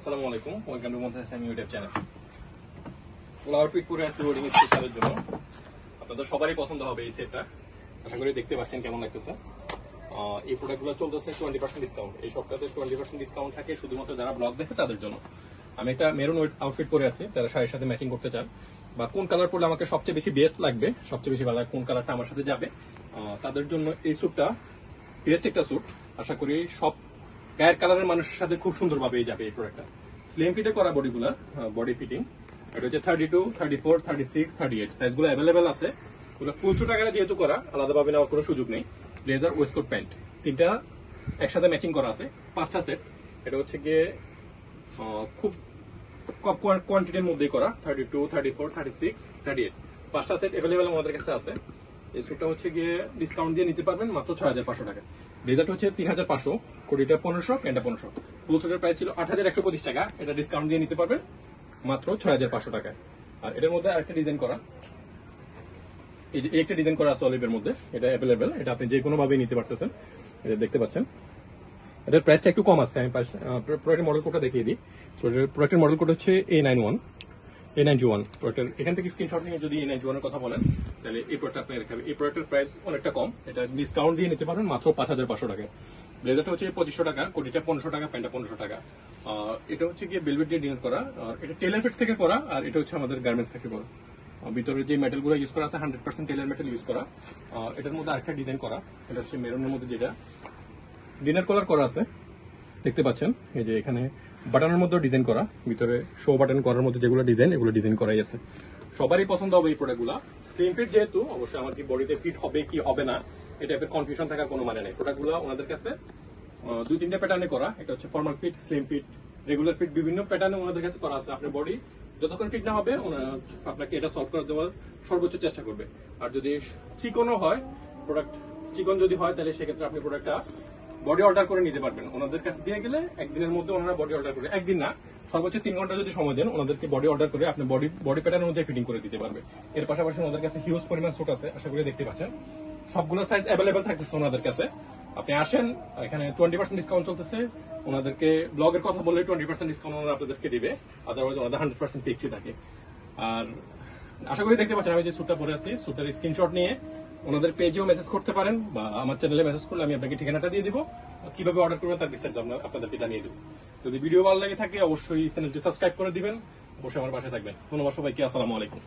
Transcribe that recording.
আসসালামু আলাইকুম, welcome to মনসাস সামি ইউটিউব চ্যানেল। ফুল আউটফিট পরে আছে ওয়েডিং স্পেশালের জন্য। আপনাদের সবারই পছন্দ হবে এই সেটটা, আশা করি দেখতে পাচ্ছেন কেমন লাগতেছে। এই প্রোডাক্টগুলো চলতেছে 20% ডিসকাউন্ট। এই সপ্তাহে 20% ডিসকাউন্ট থাকে শুধুমাত্র যারা ব্লগ দেখে তাদের জন্য। আমি একটা মেরুন আউটফিট পরে আছি, তারা শাড়ির সাথে ম্যাচিং করতে চান বা কোন কালার পরলে আমাকে সবচেয়ে বেশি বেস্ট লাগবে, সবচেয়ে বেশি ভালো কোন কালারটা আমার সাথে যাবে, তাদের জন্য এই স্যুটটা বেস্ট একটা স্যুট। আশা করি সব গায়ের কালারের মানুষের সাথে খুব সুন্দরভাবে যাবে এই প্রোডাক্টটা। স্লিম ফিটে করা বডিগুলা, বডি ফিটিং। এটা হচ্ছে 32, 34, 36, 38 সাইজগুলো অ্যাভেলেবেল আছে। ফুল স্যুট আকারে যেহেতু করা, আলাদাভাবে নেওয়ার কোনো সুযোগ নেই। ব্লেজার, ওয়েস্টকোট, প্যান্ট তিনটা একসাথে ম্যাচিং করা আছে, 5টা সেট। এটা হচ্ছে গিয়ে খুব কম কোয়ান্টিটির মধ্যেই করা, 32, 34, 36, 38 5টা সেট অ্যাভেলেবেল আমাদের কাছে আছে। এই স্যুটটা হচ্ছে গিয়ে ডিসকাউন্ট দিয়ে নিতে পারবেন মাত্র 6500 টাকা। ব্লেজারটা হচ্ছে 3500, কোটিটা 1500, প্যান্টটা 1500। ফুল স্যুটের প্রাইস ছিল 8125 টাকা, এটা ডিসকাউন্ট দিয়ে নিতে পারবেন মাত্র 6500 টাকায়। আর এটার মধ্যে আরেকটা ডিজাইন করা, এই যে একটা ডিজাইন করা আছে অলিভের মধ্যে, এটা অ্যাভেলেবেল, এটা আপনি যে কোনো ভাবে নিতে পারতেছেন। এটা দেখতে পাচ্ছেন, এটার প্রাইসটা একটু কম আছে। আমি প্রোডাক্টের মডেল কোডটা দেখিয়ে দিই। প্রোডাক্টের মডেল কোড হচ্ছে A91 প্রোডাক্টের। এখান থেকে স্ক্রিনশট নিয়ে যদি A91 এর কথা বলেন তাহলে এই প্রোডাক্ট আপনি দেখাবে। এই প্রোডাক্টের প্রাইস অনেকটা কম, এটা ডিসকাউন্ট দিয়ে নিতে পারবেন মাত্র 5500 টাকা। ব্লেজারটা হচ্ছে 2500 টাকা, কোটিটা 1500 টাকা, প্যান্টটা 1500 টাকা। এটা হচ্ছে গিয়ে বেলভেট দিয়ে ডিজাইন করা, আর এটা টেলার ফিট থেকে করা, আর এটা হচ্ছে আমাদের গার্মেন্টস থেকে করা। ভিতরে যে মেটাল গুলো ইউজ করা আছে 100% টেলার মেটাল ইউজ করা। এটার মধ্যে আরেকটা ডিজাইন করা, এটা হচ্ছে মেরুনের মধ্যে যেটা ডিনার কলার করা আছে দেখতে পাচ্ছেন। এই যে এখানে বাটনের মধ্যে ডিজাইন করা, ভিতরে শো বাটন করার মধ্যে যেগুলো ডিজাইন, এগুলো ডিজাইন করাই আছে। সবারই পছন্দ হবে এই প্রোডাক্টগুলো। স্লিম ফিট যেহেতু, অবশ্যই আমার কি বডিতে ফিট হবে কি হবে না এটা টাইপের কনফিউশন থাকার কোনো মানে নেই। প্রোডাক্টগুলো ওনাদের কাছে 2-3টা প্যাটার্নে করা। এটা হচ্ছে formal fit, slim fit, regular fit, বিভিন্ন প্যাটার্নে ওনাদের কাছে করা আছে। আপনার বডি যতক্ষণ ফিট না হবে আপনাকে এটা সলভ করে দেওয়ার সর্বোচ্চ চেষ্টা করবে। আর যদি চিকনও হয় প্রোডাক্ট, চিকন যদি হয় তাহলে সেক্ষেত্রে আপনি প্রোডাক্টটা বডি অল্টার করে নিতে পারবেন। ওনাদের কাছে দিয়ে গেলে একদিনের মধ্যে ওনারা বডি অল্টার করে, একদিন না সর্বোচ্চ 3 ঘন্টা যদি সময় দেন, ওনাদেরকে বডি অল্টার করে আপনি বডি প্যাটার্ন অনুযায়ী ফিটিং করে দিতে পারবে। এর পাশাপাশি ওনাদের কাছে হিউজ পরিমাণ স্যুট আছে, আশা করি দেখতে পাচ্ছেন। সবগুলো সাইজ অ্যাভেলেবেল থাকতেছে ওনাদের কাছে। আপনি আসেন, এখানে 20% ডিসকাউন্ট চলতেছে। ওনাদেরকে ব্লগের কথা বললে 20% ডিসকাউন্ট ওনারা আপনাদেরকে দিবে, আদারওয়াইজ ওনাদের 100% ফিক্সই থাকে। আর আশা করি দেখতে পাচ্ছেন আমি যে স্যুটটা পরে আছি, স্যুটের স্ক্রিনশট নিয়ে ওনাদের পেজেও মেসেজ করতে পারেন বা আমার চ্যানেলে মেসেজ করলে আমি আপনাকে ঠিকানাটা দিয়ে দিব, কিভাবে অর্ডার করবেন তার বিস্তারিত আপনাদেরকে জানিয়ে দেবো। যদি ভিডিও ভালো লাগে থাকে অবশ্যই চ্যানেলটি সাবস্ক্রাইব করে দিবেন, অবশ্যই আমার পাশে থাকবেন। ধন্যবাদ সবাইকে, আসসালামু আলাইকুম।